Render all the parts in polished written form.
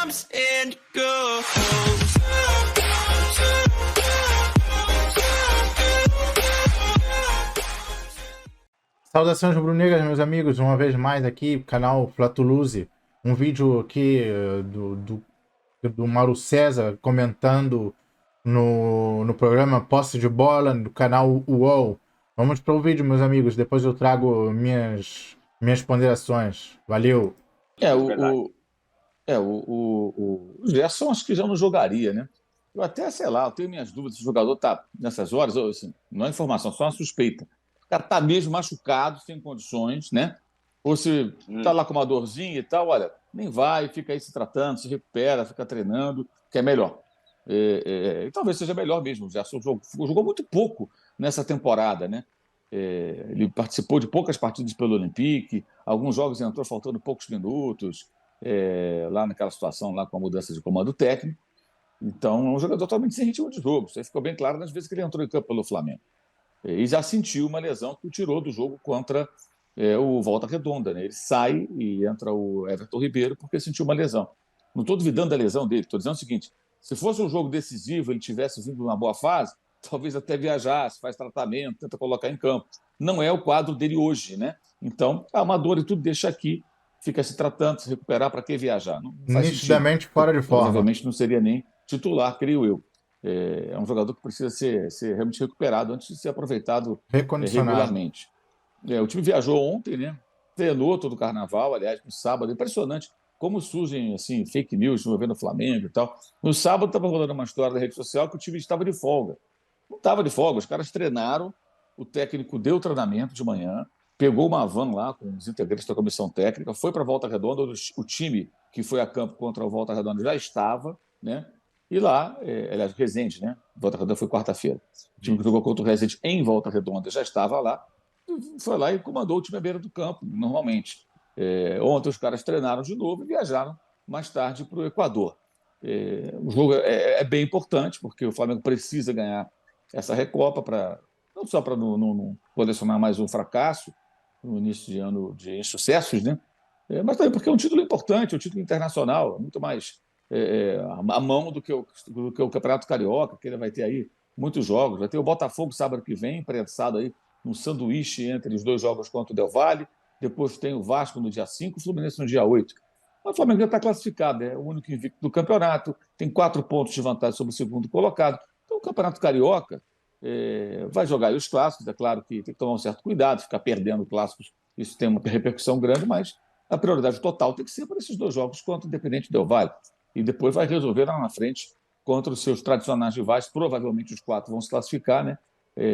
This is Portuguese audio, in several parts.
comes and goes. Saudações rubro-negras, meus amigos, uma vez mais aqui, canal Flatuluse, um vídeo aqui do Mauro César comentando no programa Posse de Bola, do canal UOL. Vamos para o vídeo, meus amigos, depois eu trago minhas ponderações. Valeu! O Gerson acho que já não jogaria, né? Eu até, sei lá, eu tenho minhas dúvidas se o jogador tá nessas horas, assim, não é informação, só uma suspeita. O cara tá mesmo machucado, sem condições, né? Ou se tá lá com uma dorzinha e tal, olha, nem vai, fica aí se tratando, se recupera, fica treinando, que é melhor. E talvez seja melhor mesmo. O Gerson jogou muito pouco nessa temporada, né? Ele participou de poucas partidas pelo Olympique, alguns jogos entrou faltando poucos minutos, lá naquela situação, lá com a mudança de comando técnico. Então, é um jogador totalmente sem ritmo de jogo. Isso aí ficou bem claro nas vezes que ele entrou em campo pelo Flamengo. E já sentiu uma lesão que o tirou do jogo contra o Volta Redonda, né? Ele sai e entra o Everton Ribeiro porque sentiu uma lesão. Não estou duvidando da lesão dele, estou dizendo o seguinte: se fosse um jogo decisivo, ele tivesse vindo numa boa fase, talvez até viajasse, faz tratamento, tenta colocar em campo. Não é o quadro dele hoje, né? Então, a amador e tudo deixa aqui, fica se tratando, se recuperar, para que viajar? Não faz Nitidamente sentido. fora de forma. Provavelmente não seria nem titular, creio eu. É um jogador que precisa ser realmente recuperado antes de ser aproveitado Recondicionado. regularmente. O time viajou ontem, né? Treinou todo o carnaval, aliás, no sábado. Impressionante como surgem assim, fake news envolvendo o Flamengo e tal. No sábado estava rolando uma história na rede social que o time estava de folga. Não estava de folga, os caras treinaram, o técnico deu treinamento de manhã, pegou uma van lá com os integrantes da comissão técnica, foi para a Volta Redonda, o time que foi a campo contra o Volta Redonda já estava, né? E lá, aliás, Resende, né? Volta Redonda foi quarta-feira. O time que jogou contra o Resende em Volta Redonda já estava lá, foi lá e comandou o time à beira do campo, normalmente. Ontem os caras treinaram de novo e viajaram mais tarde para o Equador. O jogo é bem importante, porque o Flamengo precisa ganhar essa Recopa, não só para não colecionar mais um fracasso no início de ano de insucessos, né? Mas também porque é um título importante, um título internacional, muito mais à mão do que o Campeonato Carioca, que ele vai ter aí muitos jogos. Vai ter o Botafogo sábado que vem, prensado aí um sanduíche entre os dois jogos contra o Del Valle. Depois tem o Vasco no dia 5, o Fluminense no dia 8. O Flamengo já está classificado, é o único invicto do campeonato, tem 4 pontos de vantagem sobre o segundo colocado. Então, o Campeonato Carioca vai jogar aí os clássicos. É claro que tem que tomar um certo cuidado, ficar perdendo clássicos, isso tem uma repercussão grande, mas a prioridade total tem que ser para esses dois jogos contra o Independente Del Valle. E depois vai resolver lá na frente contra os seus tradicionais rivais. Provavelmente os 4 vão se classificar, né?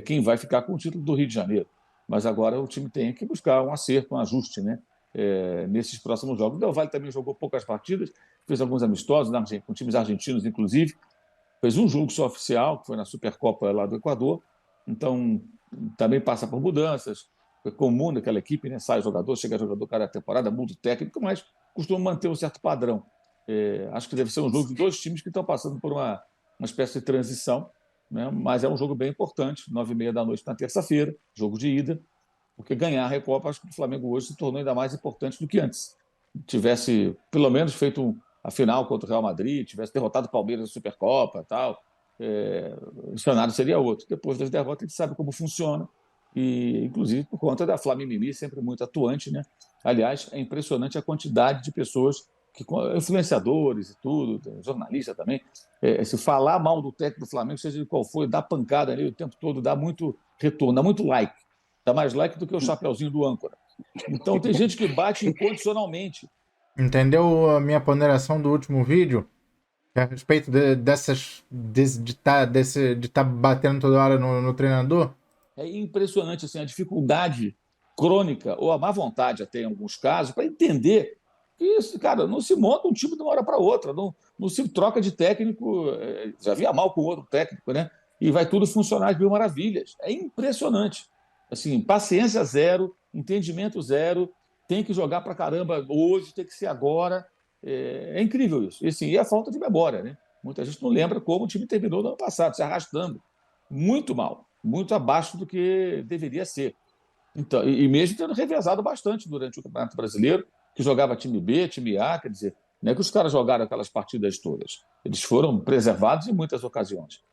Quem vai ficar com o título do Rio de Janeiro. Mas agora o time tem que buscar um acerto, um ajuste, né? Nesses próximos jogos. O Del Valle também jogou poucas partidas, fez alguns amistosos com times argentinos, inclusive. Fez um jogo só oficial, que foi na Supercopa lá do Equador. Então, também passa por mudanças. É comum naquela equipe, né? Sai jogador, chega jogador cada temporada, muda o técnico, mas costuma manter um certo padrão. Acho que deve ser um jogo de 2 times que estão passando por uma espécie de transição, né? Mas é um jogo bem importante, 21h30 na terça-feira, jogo de ida, porque ganhar a Recopa, acho que o Flamengo hoje se tornou ainda mais importante do que antes. Tivesse, pelo menos, feito a final contra o Real Madrid, tivesse derrotado o Palmeiras na Supercopa e tal, o cenário seria outro. Depois das derrotas, a gente sabe como funciona, e inclusive por conta da Flamimimi, sempre muito atuante, né? Aliás, é impressionante a quantidade de pessoas, influenciadores e tudo, jornalista também, se falar mal do técnico do Flamengo, seja de qual for, dá pancada ali o tempo todo, dá muito retorno, dá muito like. Dá mais like do que o chapeuzinho do âncora. Então tem gente que bate incondicionalmente. Entendeu a minha ponderação do último vídeo? A respeito de estar batendo toda hora no treinador? É impressionante assim, a dificuldade crônica, ou a má vontade até em alguns casos, para entender que isso, cara, não se monta um time de uma hora para outra, não se troca de técnico, já vinha mal com outro técnico, né? E vai tudo funcionar de mil maravilhas. É impressionante. Assim, paciência zero, entendimento zero, tem que jogar para caramba hoje, tem que ser agora. É incrível isso. E, assim, e a falta de memória, né? Muita gente não lembra como o time terminou no ano passado, se arrastando. Muito mal, muito abaixo do que deveria ser. Então, e mesmo tendo revezado bastante durante o Campeonato Brasileiro, que jogava time B, time A, quer dizer, Não é que os caras jogaram aquelas partidas todas. Eles foram preservados em muitas ocasiões.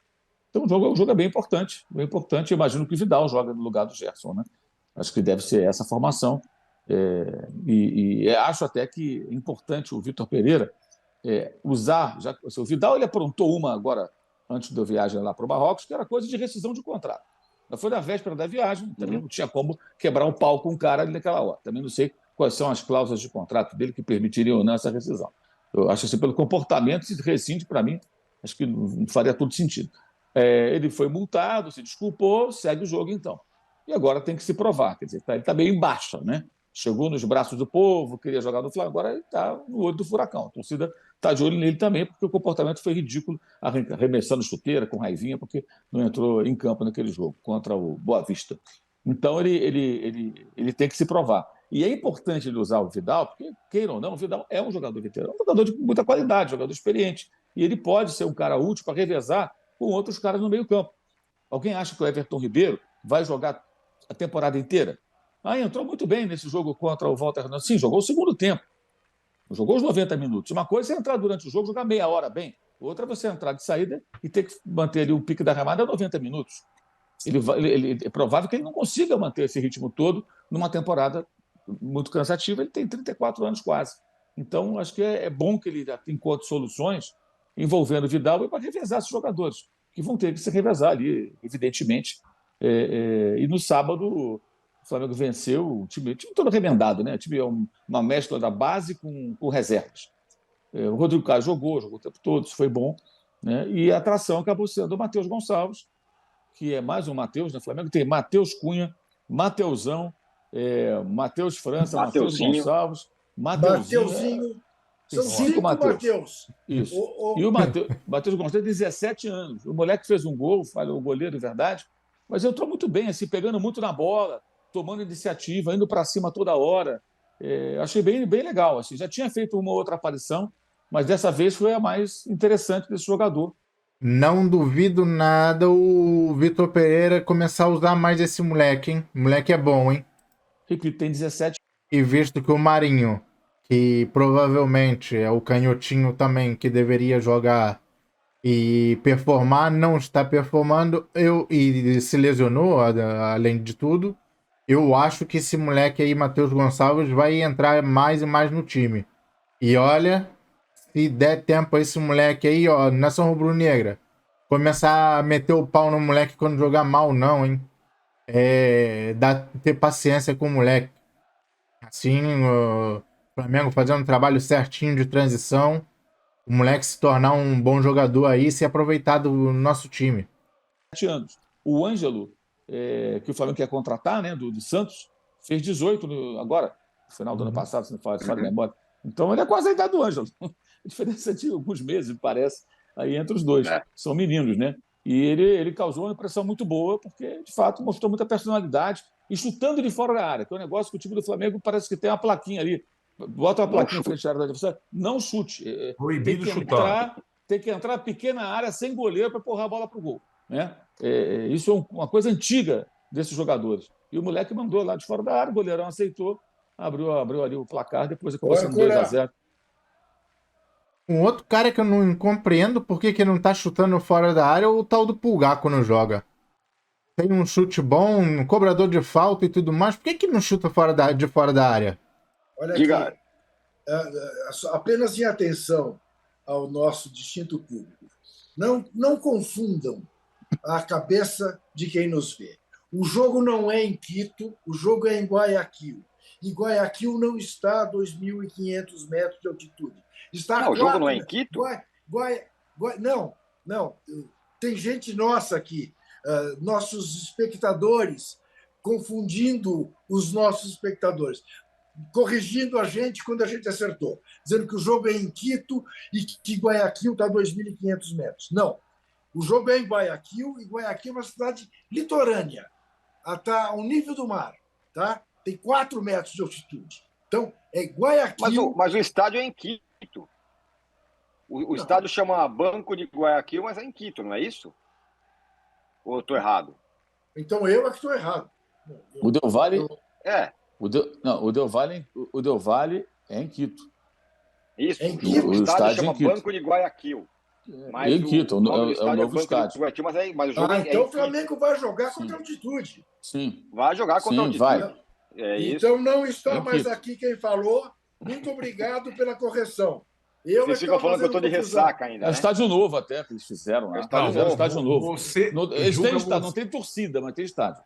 Então o jogo é bem importante. Bem importante. Eu imagino que o Vidal joga no lugar do Gerson, né? Acho que deve ser essa formação. Acho até que é importante o Vitor Pereira usar. O Vidal ele aprontou uma agora, antes da viagem lá para o Marrocos, que era coisa de rescisão de contrato. Mas foi na véspera da viagem, também não tinha como quebrar um pau com o cara ali naquela hora. Também não sei quais são as cláusulas de contrato dele que permitiriam ou não essa rescisão. Eu acho assim, pelo comportamento, se rescinde, para mim, acho que não faria todo sentido. Ele foi multado, se desculpou, segue o jogo então. E agora tem que se provar, quer dizer, ele está meio em baixa, né? Chegou nos braços do povo, queria jogar no Flamengo, agora ele está no olho do furacão. A torcida está de olho nele também, porque o comportamento foi ridículo, arremessando chuteira, com raivinha, porque não entrou em campo naquele jogo contra o Boa Vista. Então ele tem que se provar. E é importante ele usar o Vidal, porque, queira ou não, o Vidal é um jogador veterano, um jogador de muita qualidade, jogador experiente. E ele pode ser um cara útil para revezar com outros caras no meio-campo. Alguém acha que o Everton Ribeiro vai jogar a temporada inteira? Entrou muito bem nesse jogo contra o Walter Hernandes. Sim, jogou o segundo tempo. Jogou os 90 minutos. Uma coisa é entrar durante o jogo, jogar meia hora bem. Outra é você entrar de saída e ter que manter ali o pique da remada a 90 minutos. É provável que ele não consiga manter esse ritmo todo numa temporada muito cansativa. Ele tem 34 anos quase. Então, acho que é bom que ele encontre soluções envolvendo o Vidal e para revezar esses jogadores, que vão ter que se revezar ali, evidentemente. E no sábado, o Flamengo venceu o time todo remendado, né? O time é uma mescla da base com reservas. O Rodrigo Caio jogou o tempo todo, isso foi bom. Né? E a atração acabou sendo o Matheus Gonçalves, que é mais um Matheus, né? O Flamengo tem Matheus Cunha, Mateusão, Matheus França, Matheus Gonçalves, Mateuzinho. São 5 Matheus. Isso. E o Matheus Gonçalves tem 17 anos. O moleque fez um gol, falhou o goleiro, é verdade, mas entrou muito bem, assim, pegando muito na bola, tomando iniciativa, indo para cima toda hora. Achei bem, bem legal. Assim. Já tinha feito uma outra aparição, mas dessa vez foi a mais interessante desse jogador. Não duvido nada o Vitor Pereira começar a usar mais esse moleque, hein? O moleque é bom, hein? Repito, tem 17. E visto que o Marinho, que provavelmente é o canhotinho também que deveria jogar e performar, não está performando e se lesionou, além de tudo, eu acho que esse moleque aí, Matheus Gonçalves, vai entrar mais e mais no time. E olha, se der tempo a esse moleque aí, ó, nação rubro-negra, começar a meter o pau no moleque quando jogar mal, não, hein? Ter paciência com o moleque. Assim, o Flamengo fazendo um trabalho certinho de transição, o moleque se tornar um bom jogador aí e se aproveitar do nosso time. 7 anos. O Ângelo, que o Flamengo quer contratar, né, do Santos, fez 18 agora, no final do ano passado, se não faz memória. Então ele é quase a idade do Ângelo. A diferença de alguns meses, me parece, aí entre os dois. São meninos, né? E ele causou uma impressão muito boa, porque, de fato, mostrou muita personalidade e chutando de fora da área, que é um negócio que o time do Flamengo parece que tem uma plaquinha ali. Bota uma plaquinha em frente à área do adversário. Não chute. Proibido chutar. Tem que entrar pequena área sem goleiro para empurrar a bola para o gol. Né? Isso é uma coisa antiga desses jogadores. E o moleque mandou lá de fora da área, o goleirão aceitou, abriu ali o placar, depois acabou sendo 2-0. Um outro cara que eu não compreendo por que não tá chutando fora da área é o tal do Pulgar quando joga. Tem um chute bom, um cobrador de falta e tudo mais. Por que não chuta de fora da área? Olha aqui, apenas em atenção ao nosso distinto público. Não confundam a cabeça de quem nos vê. O jogo não é em Quito, o jogo é em Guayaquil. E Guayaquil não está a 2.500 metros de altitude. O jogo não é em Quito? Não. Tem gente nossa aqui, nossos espectadores, confundindo os nossos espectadores, corrigindo a gente quando a gente acertou, dizendo que o jogo é em Quito e que Guayaquil está a 2.500 metros. Não. O jogo é em Guayaquil, e Guayaquil é uma cidade litorânea, está ao nível do mar, tá? Tem 4 metros de altitude. Então, é Guayaquil... Mas o estádio é em Quito. O estádio chama Banco de Guayaquil, mas é em Quito, não é isso? Ou eu estou errado? Então eu é que estou errado. O Del Valle... É. O Del Valle é em Quito. Isso, Em o Quito. estádio em chama Quito. Banco de Guayaquil. Mas Em Quito, o nome do é o estádio novo Banco estádio. de Guayaquil, mas o jogo é Então em o Flamengo vai jogar contra a Altitude. Sim, vai jogar contra sim, o vai. Altitude. É isso. Então não está Em mais Quito. aqui quem falou. Muito obrigado pela correção. Eu Vocês é ficam estava falando que eu fazendo tô de confusão. ressaca É ainda, um né? estádio novo até que eles fizeram lá. É estádio Fizeram novo. estádio novo. Você Eles julga têm estádio, você- não tem torcida, mas tem estádio.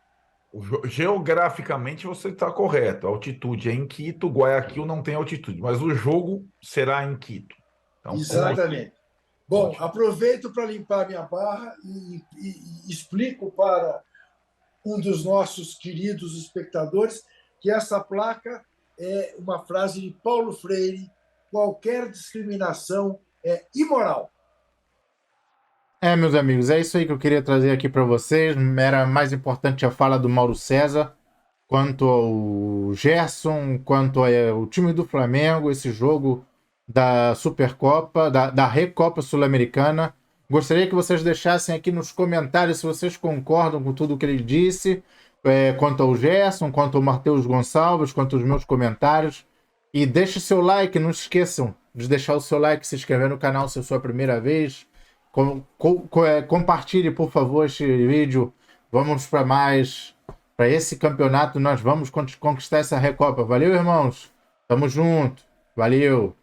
Geograficamente você está correto. A altitude é em Quito, Guayaquil não tem altitude, mas o jogo será em Quito. Então, Exatamente. Bom, Ótimo. aproveito para limpar minha barra e explico para um dos nossos queridos espectadores que essa placa é uma frase de Paulo Freire: qualquer discriminação é imoral. Meus amigos, é isso aí que eu queria trazer aqui para vocês. Era mais importante a fala do Mauro César quanto ao Gerson, quanto ao time do Flamengo, esse jogo da Supercopa, da Recopa Sul-Americana. Gostaria que vocês deixassem aqui nos comentários se vocês concordam com tudo que ele disse, quanto ao Gerson, quanto ao Matheus Gonçalves, quanto aos meus comentários. E deixe seu like, não se esqueçam de deixar o seu like, se inscrever no canal se é a sua primeira vez. Compartilhe, por favor, este vídeo. Vamos para mais. Para esse campeonato, nós vamos conquistar essa Recopa. Valeu, irmãos. Tamo junto. Valeu.